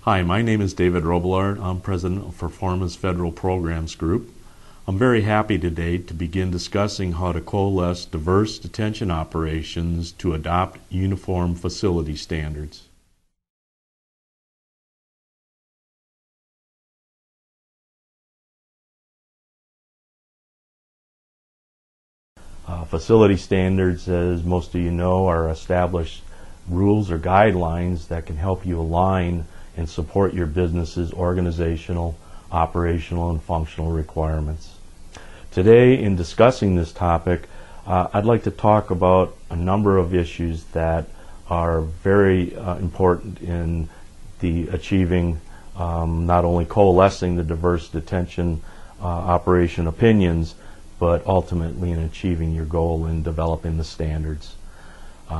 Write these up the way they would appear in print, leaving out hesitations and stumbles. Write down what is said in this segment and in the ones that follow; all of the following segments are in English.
Hi, my name is David Robillard. I'm president of Performa's Federal Programs Group. I'm very happy today to begin discussing how to coalesce diverse detention operations to adopt uniform facility standards. Facility standards, as most of you know, are established rules or guidelines that can help you align and support your business's organizational, operational, and functional requirements. Today, in discussing this topic, I'd like to talk about a number of issues that are very important in the achieving not only coalescing the diverse detention operation opinions, but ultimately in achieving your goal in developing the standards.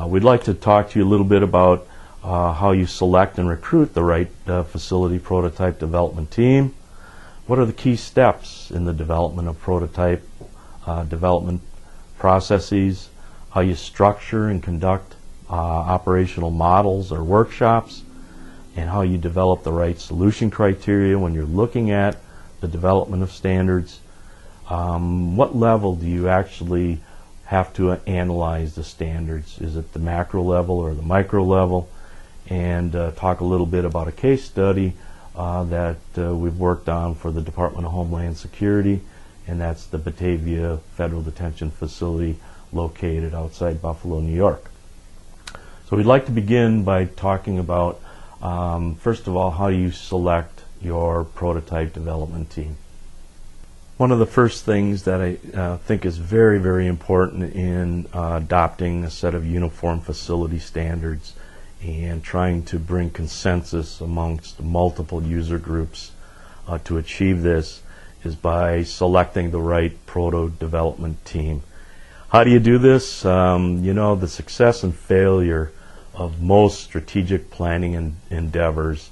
We'd like to talk to you a little bit about how you select and recruit the right facility prototype development team. What are the key steps in the development of prototype development processes, how you structure and conduct operational models or workshops, and how you develop the right solution criteria when you're looking at the development of standards. What level do you actually have to analyze the standards? Is it the macro level or the micro level? And talk a little bit about a case study that we've worked on for the Department of Homeland Security, and that's the Batavia Federal Detention Facility located outside Buffalo, New York. So we'd like to begin by talking about, first of all, how you select your prototype development team. One of the first things that I think is very, very important in adopting a set of uniform facility standards and trying to bring consensus amongst multiple user groups to achieve this is by selecting the right proto development team. How do you do this? You know, the success and failure of most strategic planning endeavors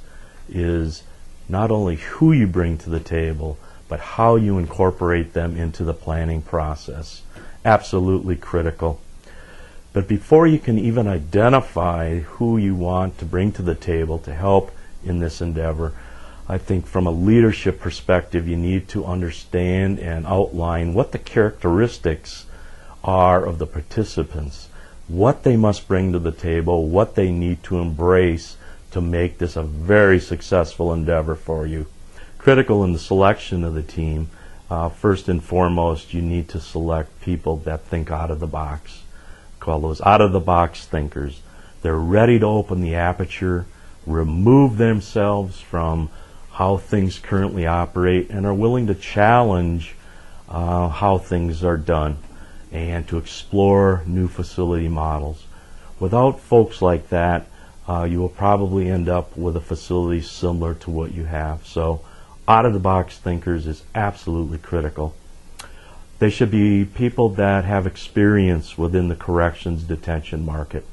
is not only who you bring to the table, but how you incorporate them into the planning process. Absolutely critical. But before you can even identify who you want to bring to the table to help in this endeavor, I think from a leadership perspective, you need to understand and outline what the characteristics are of the participants, what they must bring to the table, what they need to embrace to make this a very successful endeavor for you. Critical in the selection of the team, first and foremost, you need to select people that think out of the box. Call those out-of-the-box thinkers. They're ready to open the aperture, remove themselves from how things currently operate, and are willing to challenge how things are done and to explore new facility models. Without folks like that, you will probably end up with a facility similar to what you have. So out-of-the-box thinkers is absolutely critical. They should be people that have experience within the corrections detention market.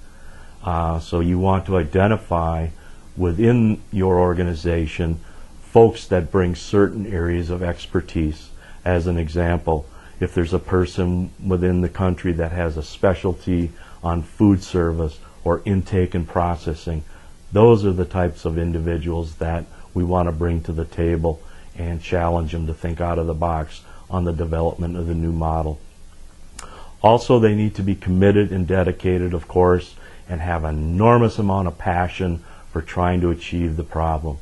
So you want to identify within your organization folks that bring certain areas of expertise. As an example, if there's a person within the country that has a specialty on food service or intake and processing, those are the types of individuals that we want to bring to the table and challenge them to think out of the box on the development of the new model. Also, they need to be committed and dedicated, of course, and have an enormous amount of passion for trying to achieve the problem.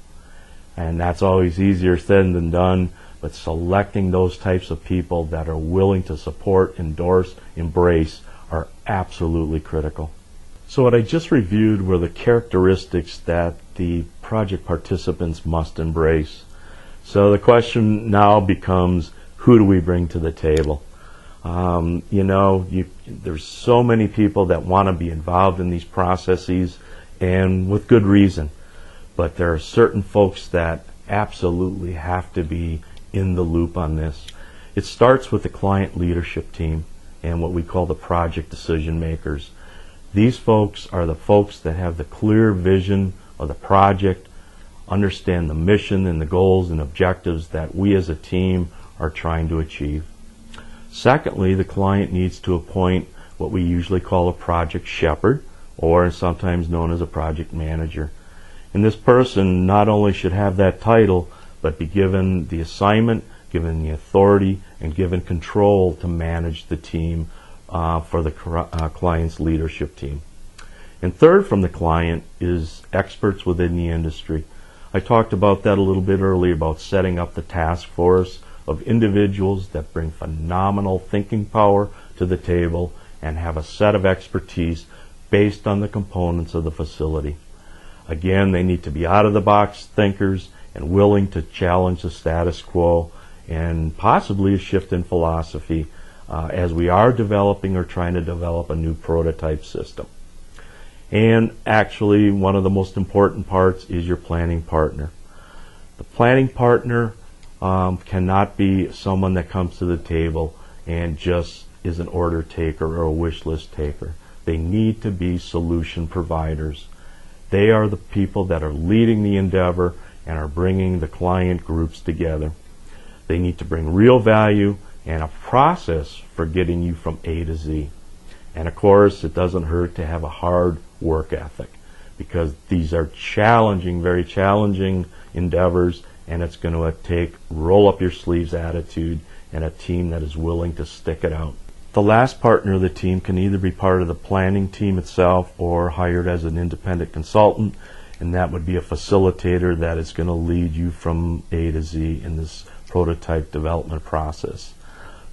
And that's always easier said than done, but selecting those types of people that are willing to support, endorse, embrace are absolutely critical. So what I just reviewed were the characteristics that the project participants must embrace. So the question now becomes, who do we bring to the table? You know, there's so many people that want to be involved in these processes, and with good reason. But there are certain folks that absolutely have to be in the loop on this. It starts with the client leadership team and what we call the project decision makers. These folks are the folks that have the clear vision of the project, understand the mission and the goals and objectives that we as a team are trying to achieve. Secondly, the client needs to appoint what we usually call a project shepherd, or sometimes known as a project manager. And this person not only should have that title, but be given the assignment, given the authority, and given control to manage the team for the client's leadership team. And third from the client is experts within the industry. I talked about that a little bit earlier about setting up the task force of individuals that bring phenomenal thinking power to the table and have a set of expertise based on the components of the facility. Again, they need to be out-of-the-box thinkers and willing to challenge the status quo and possibly a shift in philosophy as we are developing or trying to develop a new prototype system. And actually, one of the most important parts is your planning partner. The planning partner cannot be someone that comes to the table and just is an order taker or a wish list taker. They need to be solution providers. They are the people that are leading the endeavor and are bringing the client groups together. They need to bring real value and a process for getting you from A to Z. And of course, it doesn't hurt to have a hard work ethic, because these are challenging, very challenging endeavors, and it's going to take roll up your sleeves attitude and a team that is willing to stick it out. The last partner of the team can either be part of the planning team itself or hired as an independent consultant, and that would be a facilitator that is going to lead you from A to Z in this prototype development process.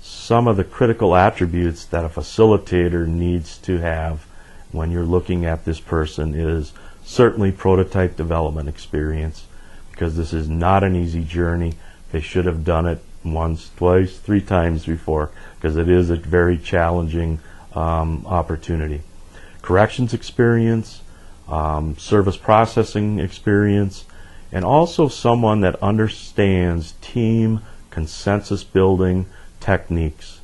Some of the critical attributes that a facilitator needs to have when you're looking at this person is certainly prototype development experience, because this is not an easy journey. They should have done it once, twice, 3 times before, because it is a very challenging opportunity. Corrections experience, service processing experience, and also someone that understands team consensus building techniques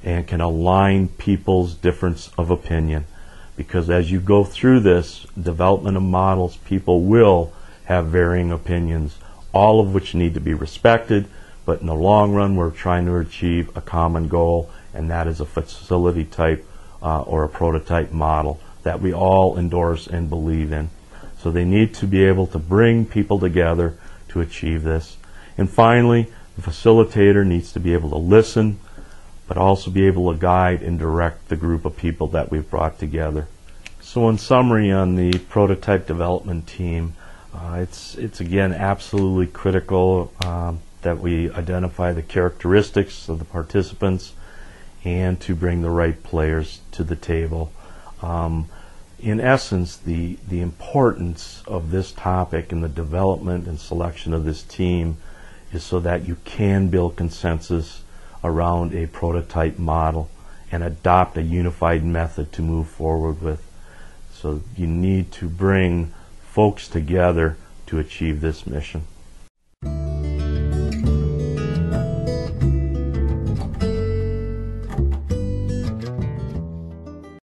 and can align people's difference of opinion. Because as you go through this development of models, people will have varying opinions, all of which need to be respected, but in the long run we're trying to achieve a common goal, and that is a facility type or a prototype model that we all endorse and believe in. So they need to be able to bring people together to achieve this. And finally, the facilitator needs to be able to listen, but also be able to guide and direct the group of people that we've brought together. So in summary, on the prototype development team, it's again absolutely critical that we identify the characteristics of the participants and to bring the right players to the table. In essence, the importance of this topic and the development and selection of this team is so that you can build consensus around a prototype model and adopt a unified method to move forward with. So you need to bring folks together to achieve this mission.